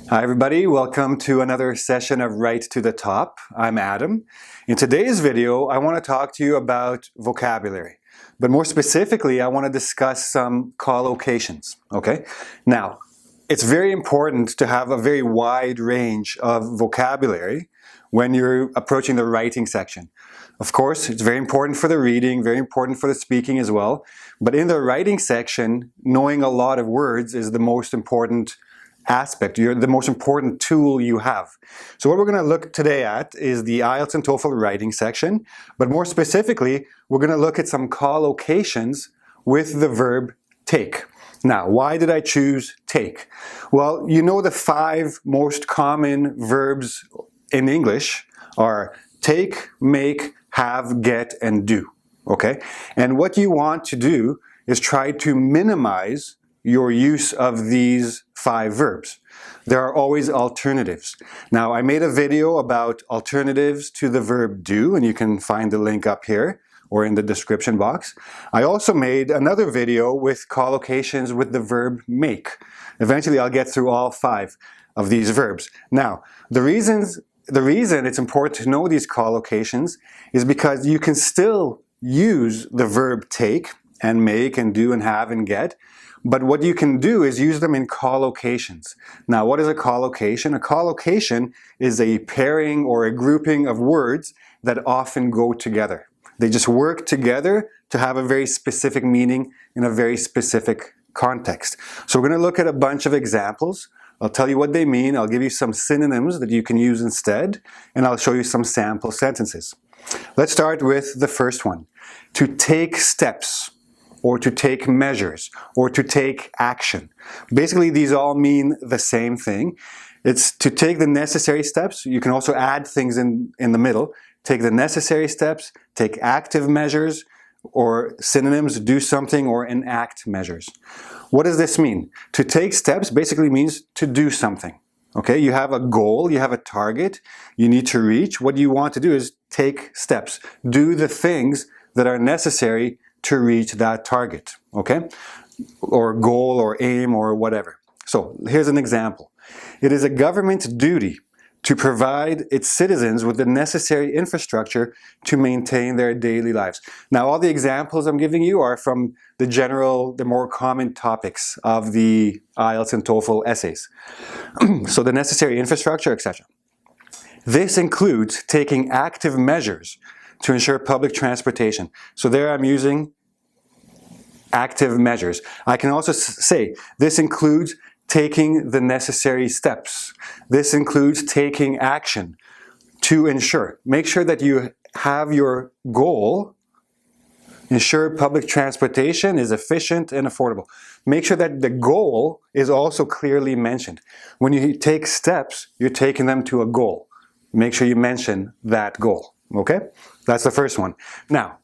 Hi everybody, welcome to another session of Right to the Top. I'm Adam. In today's video, I want to talk to you about vocabulary. But more specifically, I want to discuss some collocations, okay? Now, it's very important to have a very wide range of vocabulary when you're approaching the writing section. Of course, it's very important for the reading, very important for the speaking as well. But in the writing section, knowing a lot of words is the most important aspect. You're the most important tool you have. So what we're going to look today at is the IELTS and TOEFL writing section, but more specifically, we're going to look at some collocations with the verb take. Now, why did I choose take? Well, you know the 5 most common verbs in English are take, make, have, get, and do. Okay? And what you want to do is try to minimize your use of these 5 verbs. There are always alternatives. Now, I made a video about alternatives to the verb do, and you can find the link up here or in the description box. I also made another video with collocations with the verb make. Eventually, I'll get through all 5 of these verbs. Now, the reason it's important to know these collocations is because you can still use the verb take and make and do and have and get, but what you can do is use them in collocations. Now, what is a collocation? A collocation is a pairing or a grouping of words that often go together. They just work together to have a very specific meaning in a very specific context. So we're going to look at a bunch of examples. I'll tell you what they mean. I'll give you some synonyms that you can use instead, and I'll show you some sample sentences. Let's start with the first one. To take steps, or to take measures, or to take action. Basically, these all mean the same thing. It's to take the necessary steps. You can also add things in the middle. Take the necessary steps, take active measures, or synonyms, do something, or enact measures. What does this mean? To take steps basically means to do something. Okay, you have a goal, you have a target, you need to reach. What you want to do is take steps. Do the things that are necessary to reach that target, okay? Or goal or aim or whatever. So here's an example. It is a government's duty to provide its citizens with the necessary infrastructure to maintain their daily lives. Now, all the examples I'm giving you are from the more common topics of the IELTS and TOEFL essays. So the necessary infrastructure, etc. This includes taking active measures to ensure public transportation. So there I'm using active measures. I can also say this includes taking the necessary steps. This includes taking action to ensure. Make sure that you have your goal. Ensure public transportation is efficient and affordable. Make sure that the goal is also clearly mentioned. When you take steps, you're taking them to a goal. Make sure you mention that goal. Okay? That's the first one. Now,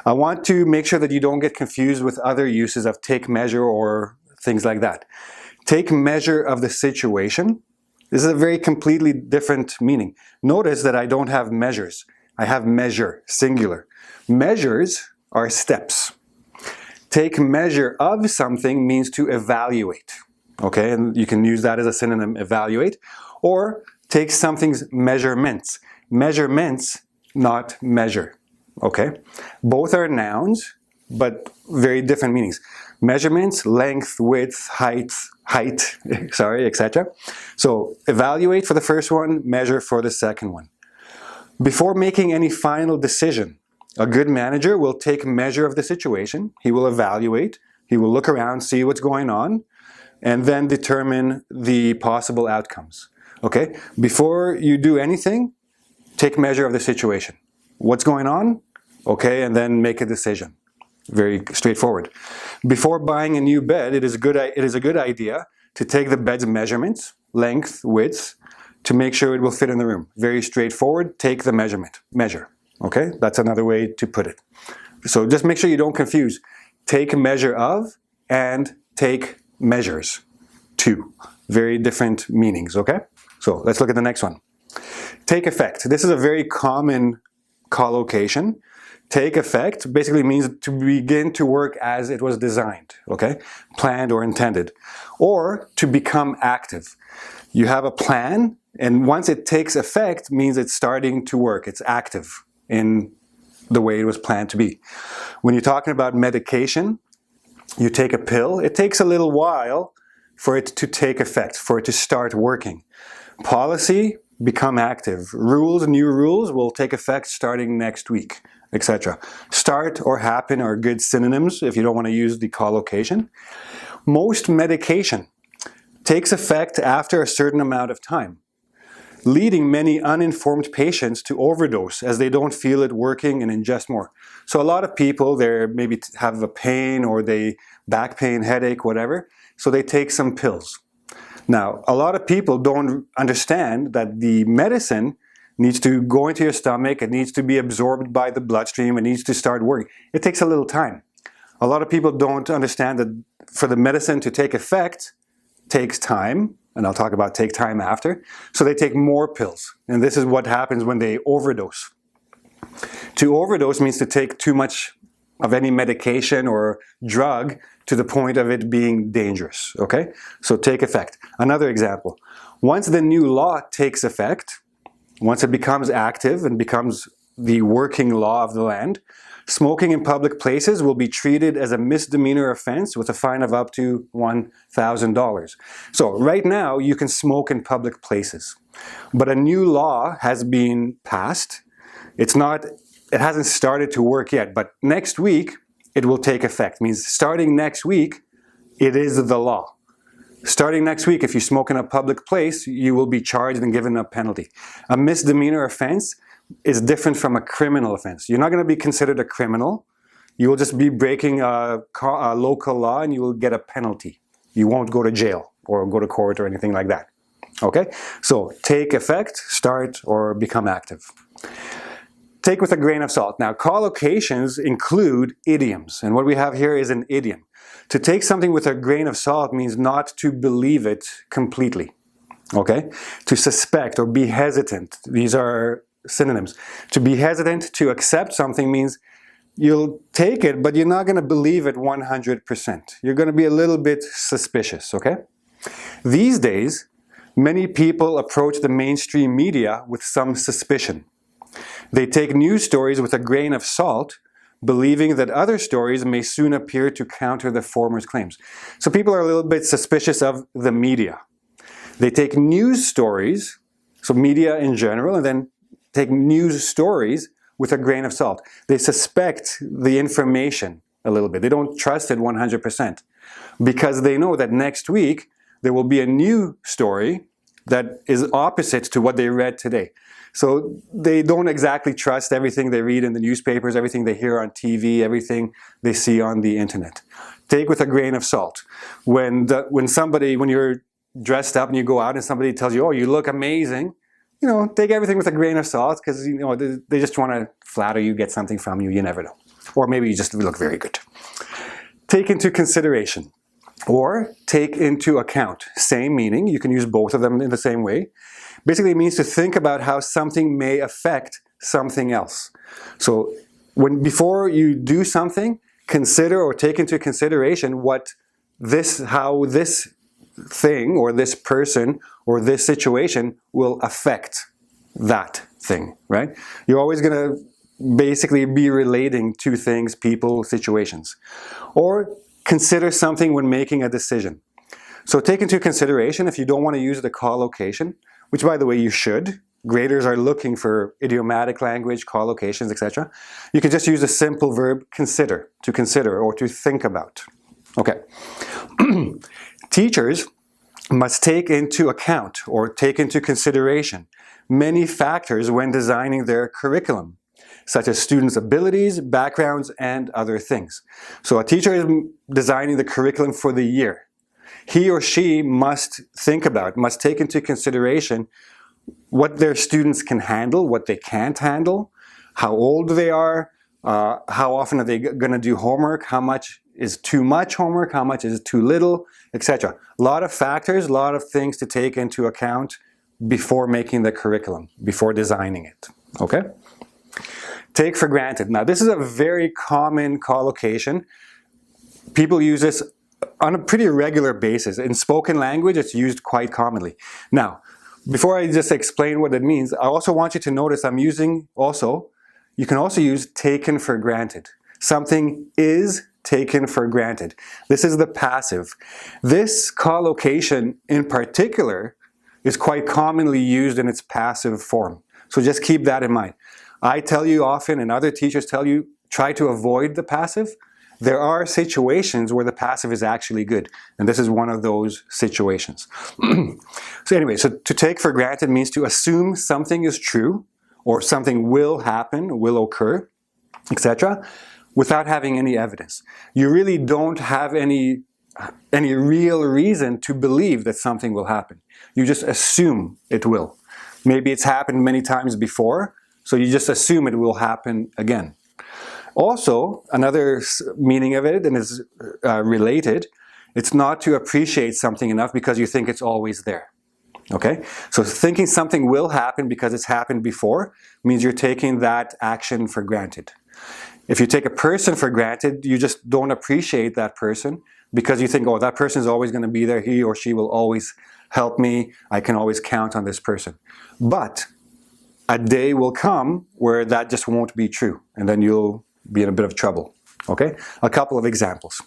I want to make sure that you don't get confused with other uses of take measure or things like that. Take measure of the situation. This is a very completely different meaning. Notice that I don't have measures. I have measure, singular. Measures are steps. Take measure of something means to evaluate. Okay, and you can use that as a synonym, evaluate. Or take something's measurements. Measurements, not measure. Okay? Both are nouns, but very different meanings. Measurements, length, width, height, etc. So evaluate for the first one, measure for the second one. Before making any final decision, a good manager will take measure of the situation. He will evaluate. He will look around, see what's going on, and then determine the possible outcomes. Okay? Before you do anything, take measure of the situation. What's going on? Okay, and then make a decision. Very straightforward. Before buying a new bed, it is a good idea to take the bed's measurements, length, width, to make sure it will fit in the room. Very straightforward. Take the measure. Okay, that's another way to put it. So just make sure you don't confuse take measure of and take measures. 2 very different meanings. Okay, so let's look at the next one. Take effect. This is a very common collocation. take effect basically means to begin to work as it was designed, okay? Planned or intended. Or to become active. You have a plan, and once it takes effect means it's starting to work. It's active in the way it was planned to be. When you're talking about medication, you take a pill, it takes a little while for it to take effect, for it to start working. Policy, become active. Rules, new rules will take effect starting next week, etc. Start or happen are good synonyms if you don't want to use the collocation. Most medication takes effect after a certain amount of time, leading many uninformed patients to overdose as they don't feel it working and ingest more. So a lot of people, they maybe have a pain or they back pain, headache, whatever, so they take some pills. Now, a lot of people don't understand that the medicine needs to go into your stomach, it needs to be absorbed by the bloodstream, it needs to start working. It takes a little time. A lot of people don't understand that for the medicine to take effect, takes time, and I'll talk about take time after, so they take more pills. And this is what happens when they overdose. To overdose means to take too much of any medication or drug to the point of it being dangerous, okay? So take effect. Another example, once the new law takes effect, once it becomes active and becomes the working law of the land, smoking in public places will be treated as a misdemeanor offense with a fine of up to $1,000. So right now you can smoke in public places, but a new law has been passed. It hasn't started to work yet, but next week it will take effect. It means starting next week, it is the law. Starting next week, if you smoke in a public place, you will be charged and given a penalty. A misdemeanor offense is different from a criminal offense. You're not going to be considered a criminal. You will just be breaking a local law and you will get a penalty. You won't go to jail or go to court or anything like that. Okay? So take effect, start, or become active. Take with a grain of salt. Now, collocations include idioms, and what we have here is an idiom. To take something with a grain of salt means not to believe it completely. Okay? To suspect or be hesitant. These are synonyms. To be hesitant to accept something means you'll take it, but you're not going to believe it 100%. You're going to be a little bit suspicious, okay? These days, many people approach the mainstream media with some suspicion. They take news stories with a grain of salt, believing that other stories may soon appear to counter the former's claims. So people are a little bit suspicious of the media. They take news stories, so media in general, and then take news stories with a grain of salt. They suspect the information a little bit. They don't trust it 100% because they know that next week there will be a new story that is opposite to what they read today. So they don't exactly trust everything they read in the newspapers, everything they hear on TV, everything they see on the internet. Take with a grain of salt. When you're dressed up and you go out and somebody tells you, oh, you look amazing, take everything with a grain of salt because, they just want to flatter you, get something from you, you never know. Or maybe you just look very good. Take into consideration or take into account. Same meaning, you can use both of them in the same way. Basically it means to think about how something may affect something else. So before you do something, consider or take into consideration how this thing or this person or this situation will affect that thing, right? You're always going to basically be relating to things, people, situations. Or consider something when making a decision. So take into consideration, if you don't want to use the collocation, which by the way you should, graders are looking for idiomatic language, collocations, etc. You can just use a simple verb, consider, to consider or to think about. Okay. Teachers must take into account or take into consideration many factors when designing their curriculum, such as students' abilities, backgrounds, and other things. So a teacher is designing the curriculum for the year. He or she must think about, must take into consideration what their students can handle, what they can't handle, how old they are, how often are they going to do homework, how much is too much homework, how much is too little, etc. A lot of factors, a lot of things to take into account before making the curriculum, before designing it. Okay? Take for granted. Now, this is a very common collocation. People use this on a pretty regular basis. In spoken language, it's used quite commonly. Now, before I just explain what it means, I also want you to notice I'm using also, you can also use taken for granted. Something is taken for granted. This is the passive. This collocation in particular is quite commonly used in its passive form. So just keep that in mind. I tell you often, and other teachers tell you, try to avoid the passive. There are situations where the passive is actually good, and this is one of those situations. So anyway, so to take for granted means to assume something is true, or something will happen, will occur, etc., without having any evidence. You really don't have any real reason to believe that something will happen. You just assume it will. Maybe it's happened many times before, so you just assume it will happen again. Also, another meaning of it, and is related, it's not to appreciate something enough because you think it's always there. Okay? So thinking something will happen because it's happened before means you're taking that action for granted. If you take a person for granted, you just don't appreciate that person because you think, oh, that person is always going to be there, he or she will always help me, I can always count on this person. But a day will come where that just won't be true, and then you'll be in a bit of trouble. Okay? A couple of examples.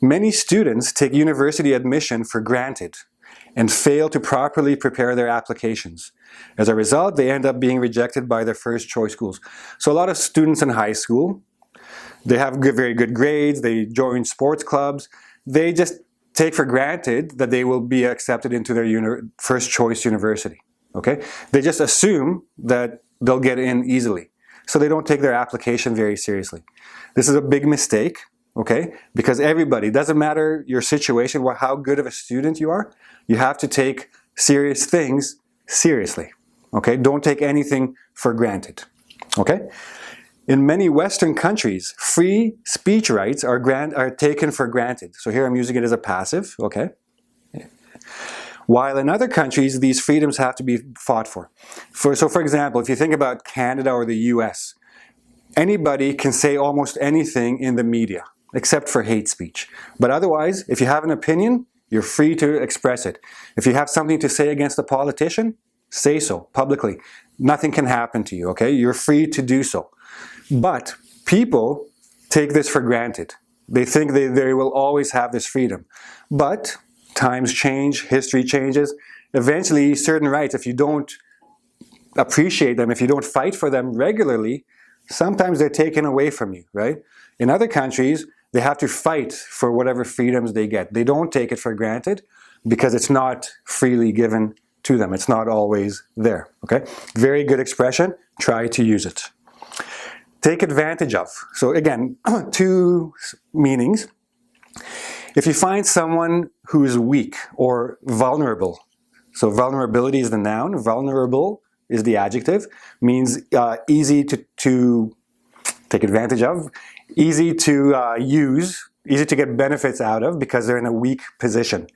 Many students take university admission for granted and fail to properly prepare their applications. As a result, they end up being rejected by their first choice schools. So a lot of students in high school, they have very good grades, they join sports clubs, they just take for granted that they will be accepted into their first choice university. Okay? They just assume that they'll get in easily. So they don't take their application very seriously. This is a big mistake, okay? Because everybody, doesn't matter your situation, how good of a student you are, you have to take serious things seriously, okay? Don't take anything for granted, okay? In many Western countries, free speech rights are taken for granted. So here I'm using it as a passive, okay? While in other countries, these freedoms have to be fought for. So for example, if you think about Canada or the US, anybody can say almost anything in the media, except for hate speech. But otherwise, if you have an opinion, you're free to express it. If you have something to say against a politician, say so publicly. Nothing can happen to you, okay? You're free to do so. But people take this for granted. They think they will always have this freedom. But times change, history changes. Eventually, certain rights, if you don't appreciate them, if you don't fight for them regularly, sometimes they're taken away from you, right? In other countries, they have to fight for whatever freedoms they get. They don't take it for granted because it's not freely given to them. It's not always there, okay? Very good expression. Try to use it. Take advantage of. So again, two meanings. If you find someone who is weak or vulnerable, so vulnerability is the noun, vulnerable is the adjective, means easy to take advantage of, easy to use, easy to get benefits out of because they're in a weak position.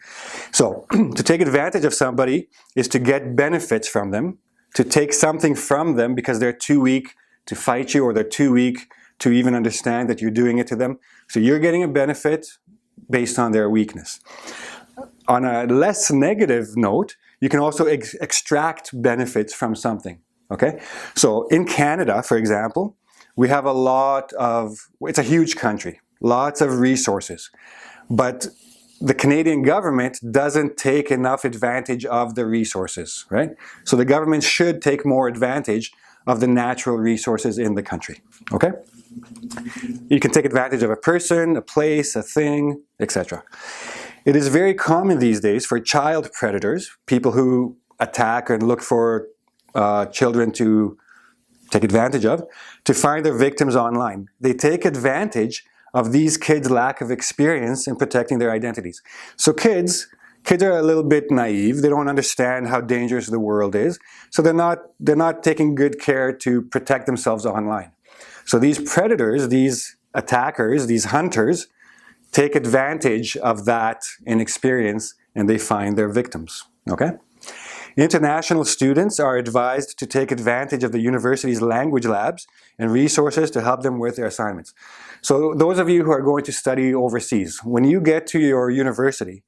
So to take advantage of somebody is to get benefits from them, to take something from them because they're too weak to fight you or they're too weak to even understand that you're doing it to them. So you're getting a benefit based on their weakness. On a less negative note, you can also extract benefits from something, okay? So in Canada, for example, we have a lot of, it's a huge country, lots of resources, but the Canadian government doesn't take enough advantage of the resources, right? So the government should take more advantage of the natural resources in the country, okay? You can take advantage of a person, a place, a thing, etc. It is very common these days for child predators, people who attack and look for children to take advantage of, to find their victims online. They take advantage of these kids' lack of experience in protecting their identities. So kids are a little bit naive. They don't understand how dangerous the world is. So they're not taking good care to protect themselves online. So these predators, these attackers, these hunters, take advantage of that inexperience and they find their victims, okay? International students are advised to take advantage of the university's language labs and resources to help them with their assignments. So those of you who are going to study overseas, when you get to your university,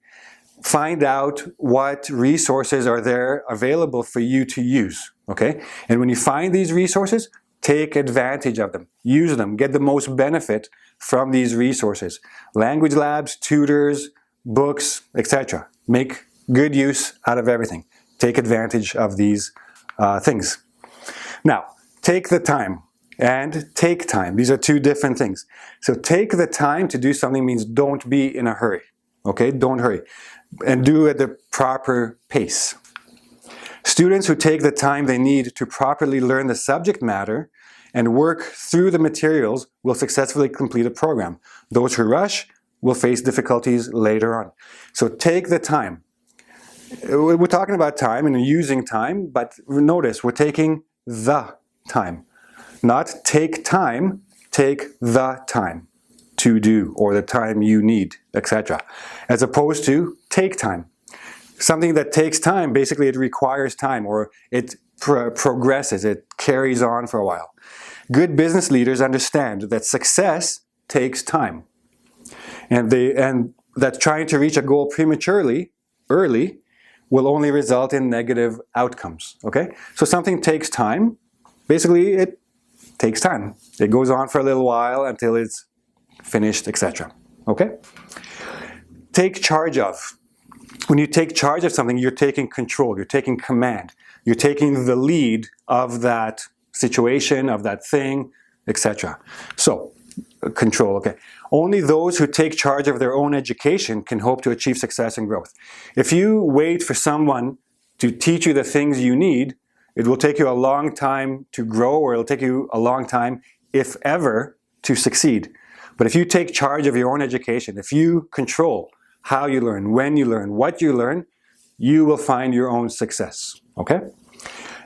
find out what resources are there available for you to use, okay? And when you find these resources, take advantage of them, use them, get the most benefit from these resources. Language labs, tutors, books, etc. Make good use out of everything. Take advantage of these things. Now, take the time and take time. These are two different things. So take the time to do something means don't be in a hurry, okay? Don't hurry. And do it at the proper pace. Students who take the time they need to properly learn the subject matter and work through the materials will successfully complete a program. Those who rush will face difficulties later on. So take the time. We're talking about time and using time, but notice we're taking the time. Not take time, take the time to do or the time you need, etc. As opposed to take time. Something that takes time, basically it requires time or it progresses, it carries on for a while. Good business leaders understand that success takes time. And that trying to reach a goal prematurely, early, will only result in negative outcomes, okay? So something takes time, basically it takes time. It goes on for a little while until it's finished, etc. Okay? Take charge of. When you take charge of something, you're taking control, you're taking command, you're taking the lead of that situation, of that thing, etc. So, control, okay. Only those who take charge of their own education can hope to achieve success and growth. If you wait for someone to teach you the things you need, it will take you a long time to grow, or it'll take you a long time, if ever, to succeed. But if you take charge of your own education, if you control how you learn, when you learn, what you learn, you will find your own success, okay?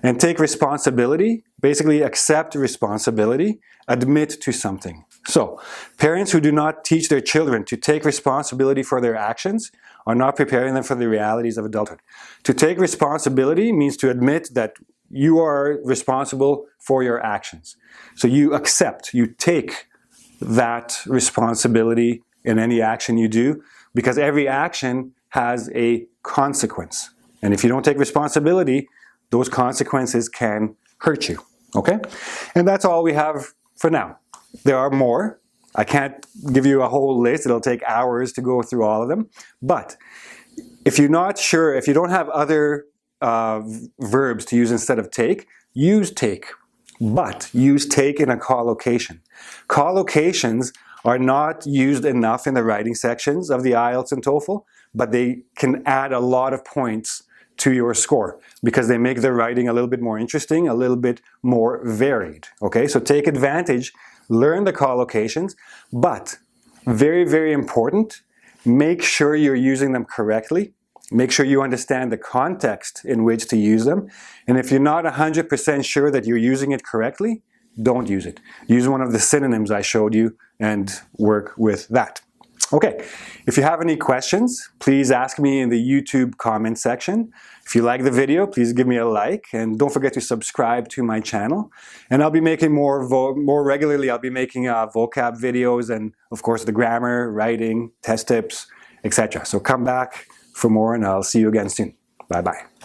And take responsibility, basically accept responsibility, admit to something. So, parents who do not teach their children to take responsibility for their actions are not preparing them for the realities of adulthood. To take responsibility means to admit that you are responsible for your actions. So you accept, you take that responsibility in any action you do, because every action has a consequence. And if you don't take responsibility, those consequences can hurt you, okay? And that's all we have for now. There are more. I can't give you a whole list. It'll take hours to go through all of them. But if you're not sure, if you don't have other verbs to use instead of take, use take. But use take in a collocation. Collocations are not used enough in the writing sections of the IELTS and TOEFL, but they can add a lot of points to your score because they make the writing a little bit more interesting, a little bit more varied. Okay, so take advantage, learn the collocations, but very, very important, make sure you're using them correctly. Make sure you understand the context in which to use them. And if you're not 100% sure that you're using it correctly, don't use it. Use one of the synonyms I showed you and work with that. Okay, if you have any questions, please ask me in the YouTube comment section. If you like the video, please give me a like and don't forget to subscribe to my channel. And I'll be making more regularly. I'll be making vocab videos and of course the grammar, writing, test tips, etc. So come back for more and I'll see you again soon. Bye-bye.